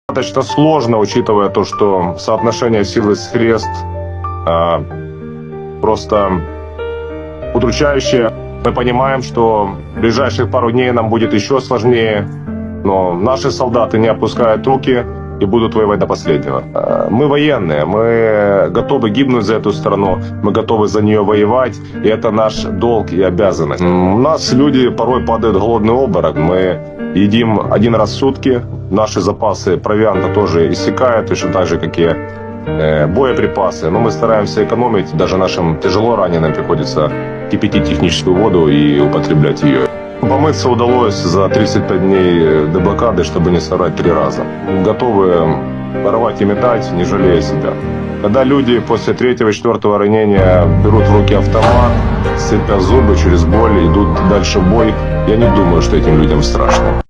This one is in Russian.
Достаточно сложно, учитывая то, что соотношение сил и средств просто удручающее. Мы понимаем, что в ближайших пару дней нам будет еще сложнее, но наши солдаты не опускают руки и будут воевать до последнего. Мы военные, мы готовы гибнуть за эту страну, мы готовы за нее воевать, и это наш долг и обязанность. У нас люди порой падают в голодный обморок, мы едим один раз в сутки, наши запасы провианта тоже иссякают, точно так же, как и боеприпасы, но мы стараемся экономить, даже нашим тяжело раненым приходится кипятить техническую воду и употреблять ее. Помыться удалось за 35 дней деблокады, чтобы не соврать 3 раза. Готовы рвать и метать, не жалея себя. Когда люди после 3-4 ранения берут в руки автомат, сцепя зубы через боль, идут дальше в бой, я не думаю, что этим людям страшно.